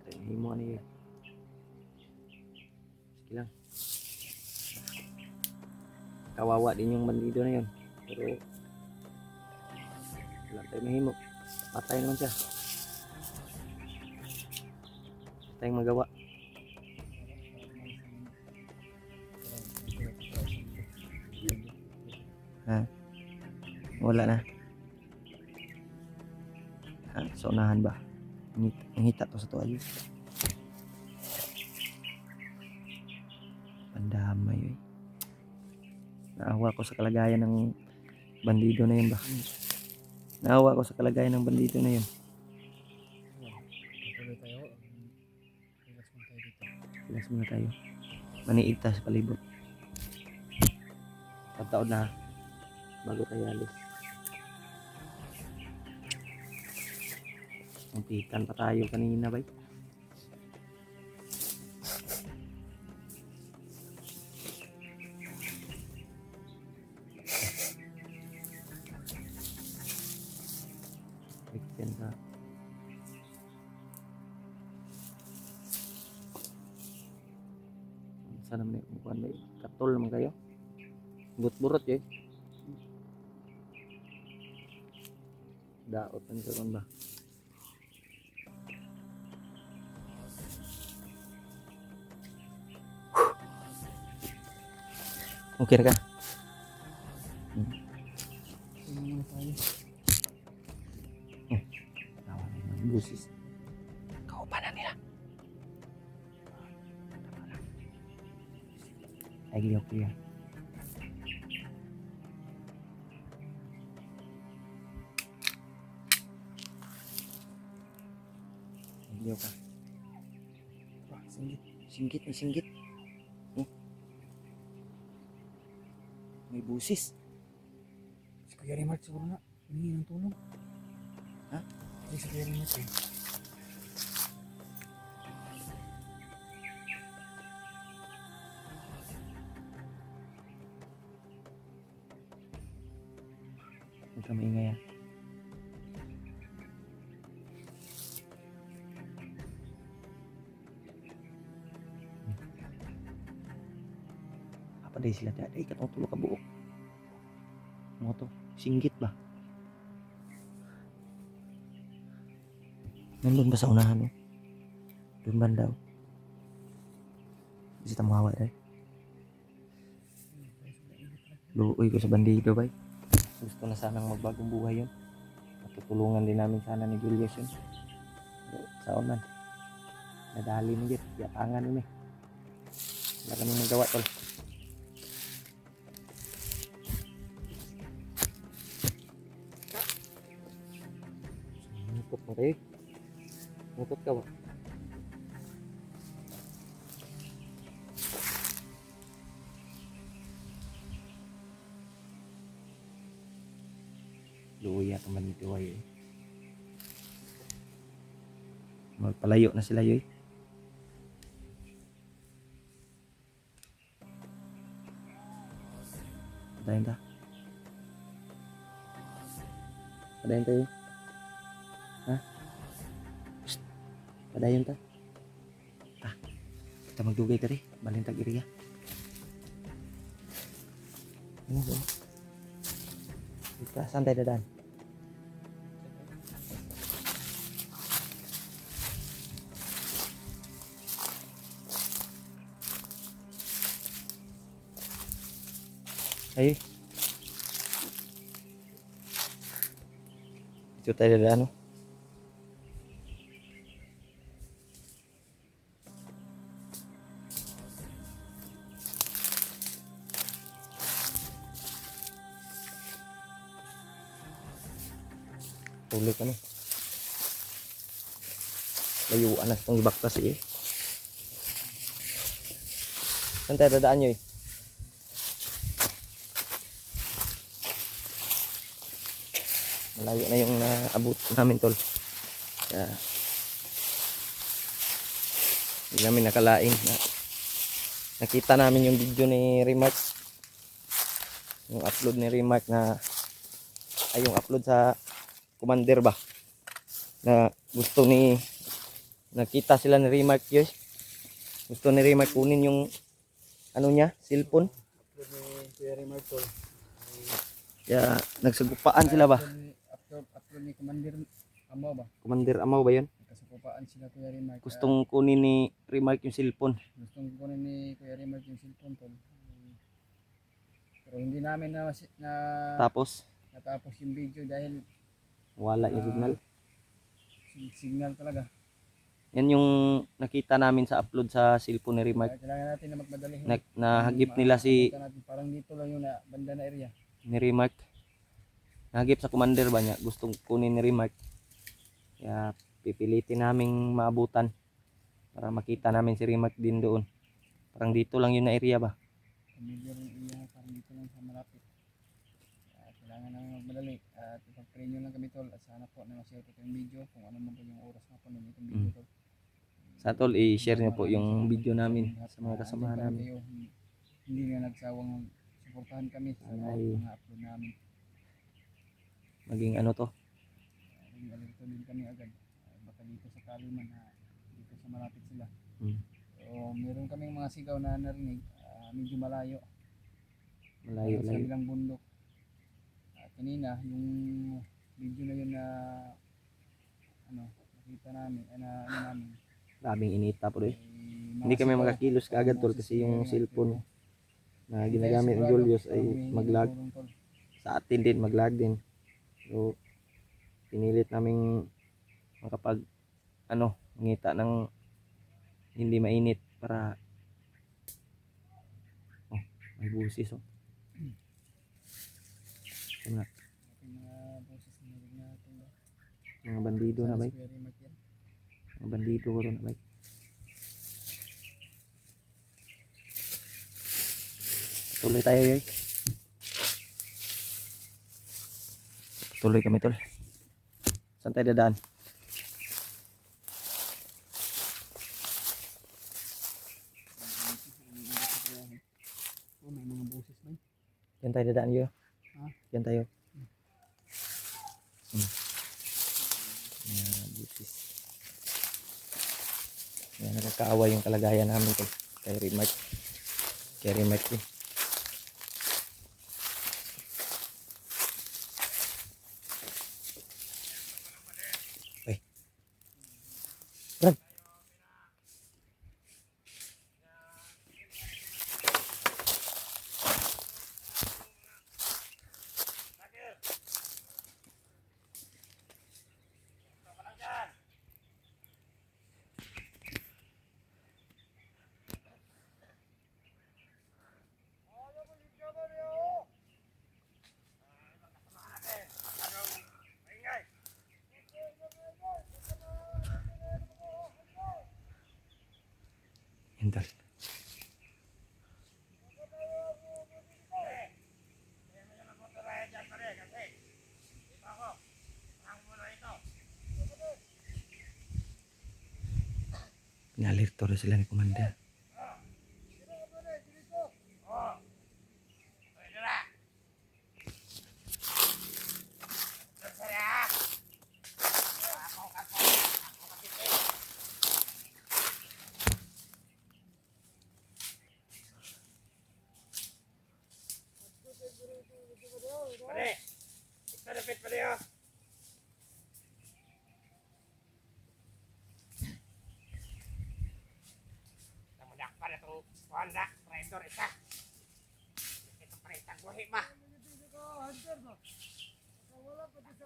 Speaker 1: Kaya himo ni. Sige lang. Kawawa din yung bandido na yun. Pero wala tayo mahimo. Patay naman siya. Tayong magawa. Ha? Wala na. Ha? Sa unahan ba? Hita to sa tuwa yun. Pandamay eh. Naawa ko sa kalagayan ng bandido na yun ba? Naawa ko sa kalagayan ng bandido na yun.
Speaker 2: Tuloy tayo. Relax mo tayo dito.
Speaker 1: Relax muna tayo. Maniid tayo sa palibot. Pagtaon na bago tayo alis. Muntikan pa tayo kanina ba? Yan ka. Sana naman yung kuhan ba? Katol naman kayo. Burot-burot eh. Daot ang karon ba? Okay na ka?
Speaker 2: Ano tayo?
Speaker 1: Tawa na yung busis. Kaupa na nila. Ay, liyaw ko yan. Liyaw ka.
Speaker 2: Singgit.
Speaker 1: Singgit na singgit. May busis.
Speaker 2: Si Kuya Remark siguro na. Hinihingi ng tulong.
Speaker 1: Ha?
Speaker 2: Ay, si Kuya Remark eh.
Speaker 1: Huwag ka maingay, ah. Apa day sila daday katong tulo ka buok. Mo to, singgit ba? Nandun ba sa unahan, oh? Doon banda, oh. Bisa tamawa day. Luoy ko sa bandido, bay. Gusto na sanang magbagong buhay yun. Matutulungan din namin sana ni Julius yun. Saan man. Nadali na dyan. Yapangan yun eh. Wala kami magawa, tol. Nukot mo kayo. Nukot ka ba? Luya teman itu ayo. Magpalayo na sila yoy. Padayon ta. Padayon tayo. Ha? Psst. Padayon ta. Ta. Kita magdugay tadi. Balintag iriya. Ano ba? Kita santai dadan. Ayo. Itu tayo dadan, no? Tuloy kami. Layuan na itong ibaktas eh. Saan tayo dadaan nyo eh? Malayo na yung naabot namin, tol. Kaya hindi namin nakalain na nakita namin yung video ni Remark, yung upload ni Remark na ay yung upload sa Commander ba, na gusto ni nakita sila ni Remark yun. Gusto ni Remark kunin yung ano niya, cellphone.
Speaker 2: Upload ni Kuya Remark tol.
Speaker 1: Kaya nagsagupaan sila ba?
Speaker 2: Upload ni Commander Amaw ba?
Speaker 1: Commander Amaw ba yun?
Speaker 2: Nagkasagupaan sila Kuya Remark.
Speaker 1: Gustong kunin ni Remark yung cellphone.
Speaker 2: Gustong kunin ni Kuya Remark yung cellphone tol. Pero hindi namin
Speaker 1: Tapos
Speaker 2: natapos yung video dahil
Speaker 1: wala yung signal.
Speaker 2: signal talaga.
Speaker 1: Yan yung nakita namin sa upload sa cellphone ni Remark.
Speaker 2: Kailangan natin na magmadali.
Speaker 1: Nahagip nila si
Speaker 2: Parang dito lang yung banda na area.
Speaker 1: ni Remark. Nahagip sa Commander ba niya. Gustong kunin ni Remark. Kaya pipilitin naming maabutan para makita namin si Remark din doon. Parang dito lang yun na area ba.
Speaker 2: Medyo rin iya, parang dito lang sa malapit. Kailangan namin magmadali at ipag-pray nyo lang kami tol at sana po na ma-share ko itong video kung ano man po yung oras na po ng itong video tol.
Speaker 1: Sa tol, i-share nyo po yung video namin sa mga kasamahan namin.
Speaker 2: Kayo, hindi nga nagsawang suportahan kami sa mga upload namin.
Speaker 1: Maging ano to.
Speaker 2: Maging alerto din kami agad. Baka dito sa Kaliman dito sa malapit sila. So meron kaming mga sigaw na narinig, medyo malayo. Sa
Speaker 1: Malayo.
Speaker 2: ilang bundok. Kanina yung video na yun na nakita namin, namin.
Speaker 1: Daming inita po rin. Hindi kami makakilos kaagad tol kasi yung cellphone na ginagamit ni Julius ay mag-lag. Sa atin din mag-lag din. So pinilit naming makapag ngita ng hindi mainit para may busis Ano? Mga bandido na bay. Mga bandido ko na bay. Tuloy tayo yay. Tuloy kami tol. Saan tayo dadaan?
Speaker 2: Oh, may mga boses ba?
Speaker 1: Yan tayo dadaan yun.
Speaker 2: Ha?
Speaker 1: Yan tayo. Yan, busis. Yan, nagkakaawa yung kalagayan namin tol. Kay Remark. Kay Remark din. Ay. Brad. Yan tol. Pinalerto rin sila ni Commander.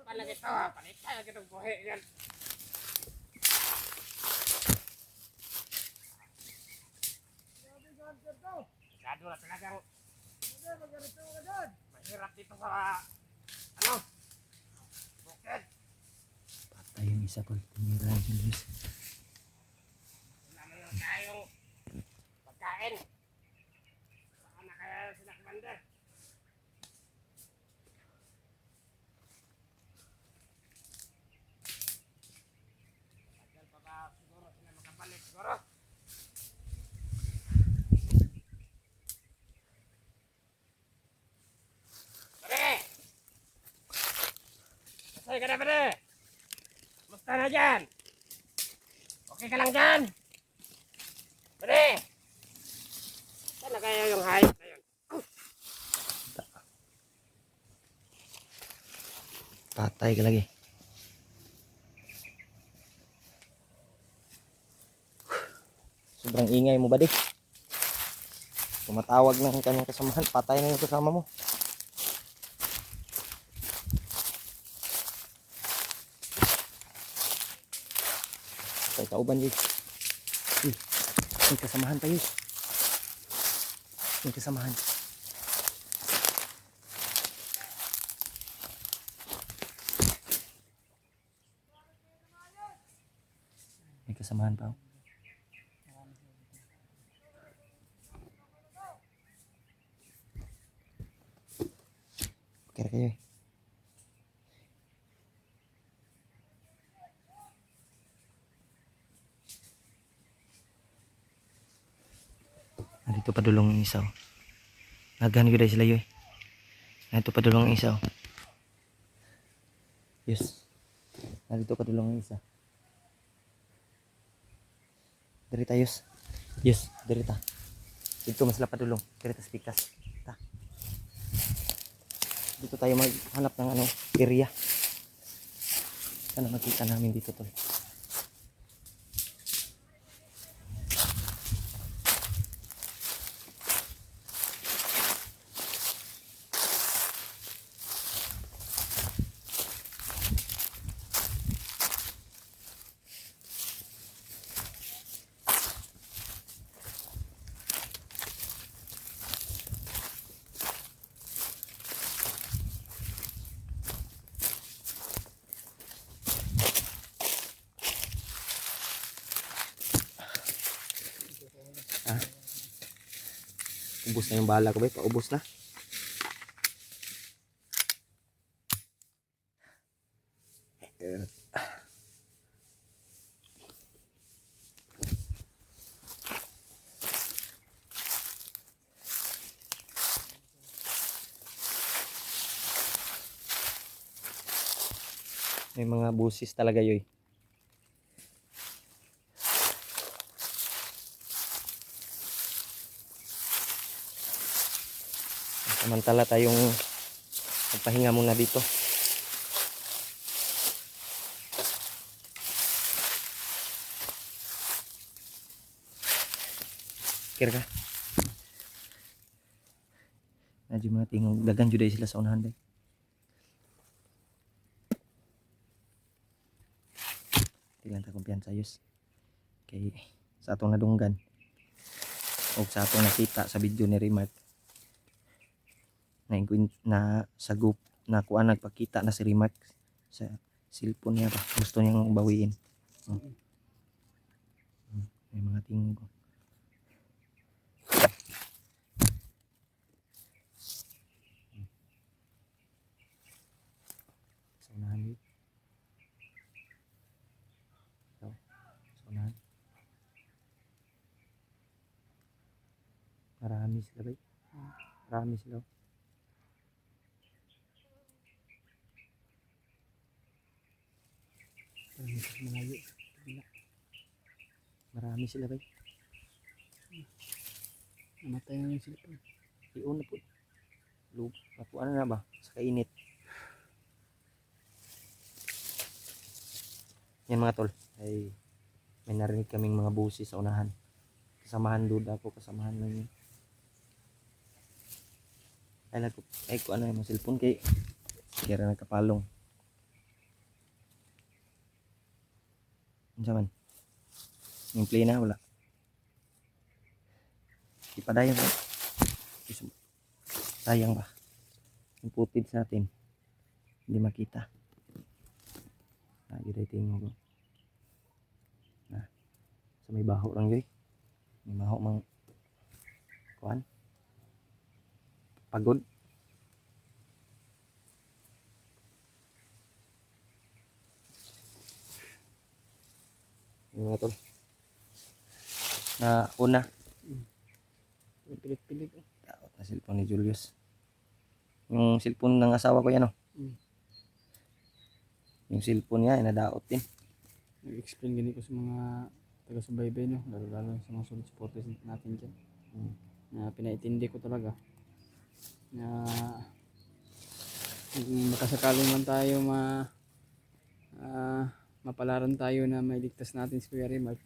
Speaker 3: Palagi to, panitay lagi itong buhi yan. Masyado na talagang mahirap dito sa ano bukid.
Speaker 1: Patay yung isa tol. Tumira yung Luis.
Speaker 3: Wala na tayong pagkain. Saan na kaya sila Commander? Tagal pa ba siguro sila makabalik siguro? Pare! Kasay ka na pare! Musta na dyan? Okay ka lang dyan? Pare! Saan na kaya yung hayop na yun?
Speaker 1: Patay ka lagi. Sobrang ingay mo ba di? Tumatawag ng kanyang kasamahan. Patay na yung kasama mo. Patay kauban yun. May kasamahan tayo. May kasamahan. May kasamahan pa. Kira kayo eh. Nandito pa dulong ang isa. Naghan ko dahil sila yun. Nandito pa dulong ang isa. Yes. Nandito pa dulong ang isa. Derita yus. Yes, derita. Dito mas pa dulong. Derita spikas. Ta. Dito tayo maghanap ng ano, area. Sana makita namin dito tol. Ubus na yung bala ko ba? Paubos na. May mga busis talaga yoy. Samantala tayong magpahinga muna dito. Kira ka. Medyo mga tingog dagan jud sila sa unahan day. Tilang ta kumpiyansa yus. Kay sa atong nadunggan o sa atong nakita sa video ni Remark na sa group na kuan nagpakita na si Remark sa cellphone niya ba gusto niyang bawiin. May mga tingog. Sa unahan yun. Sa unahan. Marami sila ba? Marami sila.
Speaker 2: Malayo.
Speaker 1: Marami sila ba?
Speaker 2: Namatay na yung cellphone.
Speaker 1: Iyon na po. Ano na ba? Sa kainit. Yan mga tol. Ay may narinig kaming mga busis sa unahan. Kasamahan duda ko. Kasamahan lang yun. Ay ko ano yung cellphone kay kaya nagkapalong. Ano man? Yung play na wala. Ipadayang ba? Sayang ba? Yung footage natin hindi makita. Yun ay tingin ko. Sa may baho lang yun. May baho mang kuhan. Pagod. Yung mga tol. Na una.
Speaker 2: Pilit-pilit.
Speaker 1: Daot na cellphone ni Julius. Yung cellphone ng asawa ko yan, oh. Yung cellphone niya ay nadaot din.
Speaker 2: Nag-explain ganito sa mga taga-subaybay, no? Lalo sa mga solid supporters natin dyan. Na pinaitindi ko talaga na kung makasakaling man tayo mapalaran tayo na mailigtas natin si Kuya Remark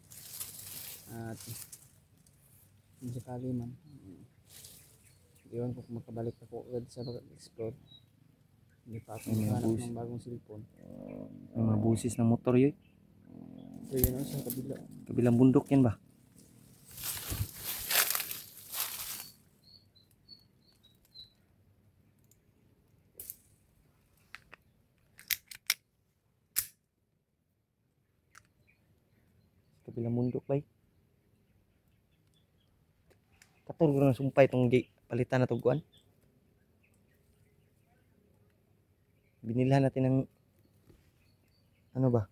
Speaker 2: at kung sakali man iwan ko kung makabalik ako agad sa pag-explore, hindi pa ako maghanap ng bagong cellphone.
Speaker 1: Yung mga busis ng motor yun.
Speaker 2: So yun sa kabila.
Speaker 1: Kabilang bundok yan ba? Kabilang bundok ba? Katulog na sumpay itong palitan na tuguan. Binilhan natin ng ano ba?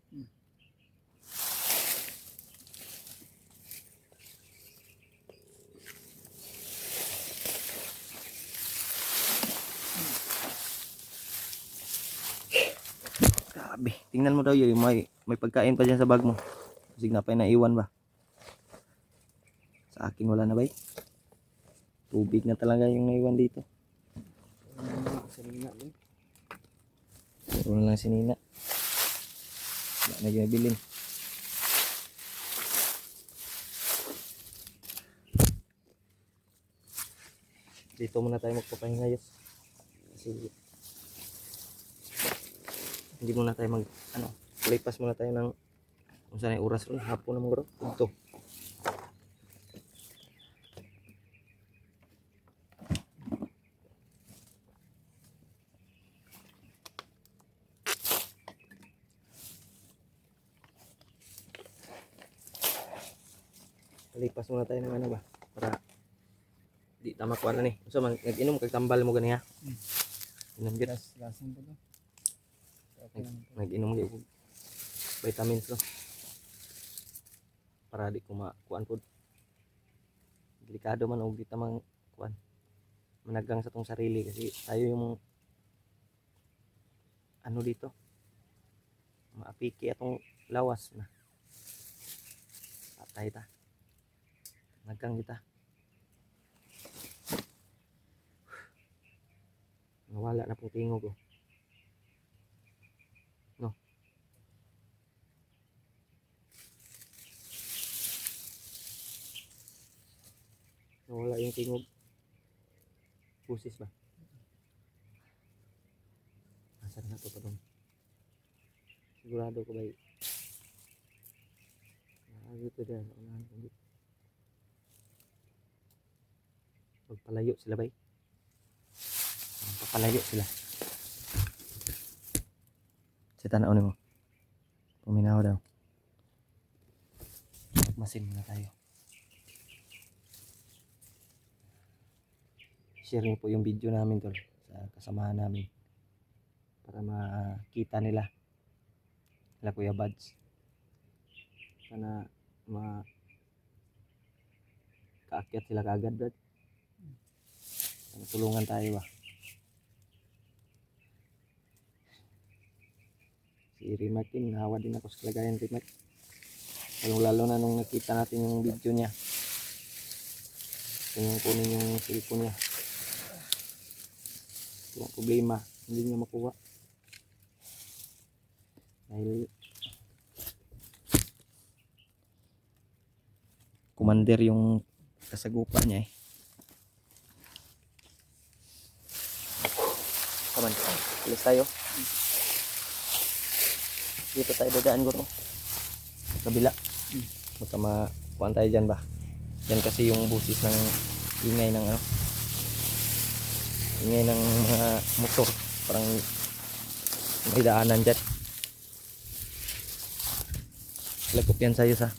Speaker 1: Grabe. Tingnan mo daw yun. May pagkain pa dyan sa bag mo. Kasi na pa naiwan ba? Sa akin wala na ba? Tubig na talaga yung naiwan dito.
Speaker 2: Sarili din.
Speaker 1: Puro na lang sinina. Wala na yung bilin. Dito muna tayo magpapahinga yun. Kasi hindi muna tayo lipas muna tayo ng kung saan yung oras rin. Hapon naman garo. Ito. Lipas muna tayo ng ano ba para di tama ko ano ni so nag-inom kag tambal mo gani ha. Inom gyud
Speaker 2: Lasan po to.
Speaker 1: nag-inom gyud vitamins ko para di ko makuan pod delikado man og di tamang kuan managang sa tong sarili kasi tayo yung ano dito maapiki atong lawas na. Patay ta. Nagkang kita. Nawala na pong tingog oh. No. Nawala yung tingog. Pusis ba? Nasaan na to pa doon? Sigurado ko ba dito dyan. Unahan ko dito. Magpalayo sila ba? Papalayo sila. Sa tanaw mo. Puminaw daw. Magmasin muna tayo. Share niyo po yung video namin tol sa kasamahan namin para makita nila Kuya Buds. Sana kaakyat sila kaagad Brad. Sana tulungan tayo ba. Si Rimartin, nahawa din ako sa kalagayan Rimartin. Lalo na nung nakita natin yung video niya. Yung kunin yung cellphone niya. Yung problema, hindi niya makuha. Dahil commander yung kasagupa niya eh. Come on, alis tayo. Dito tayo dadaan guro. Kabila. Baka makuhaan tayo dyan ba? Yan kasi yung busis ng ingay ng ano. Ingay ng mga motor. Parang may daanan dyan. Lagop yan sa'yo sa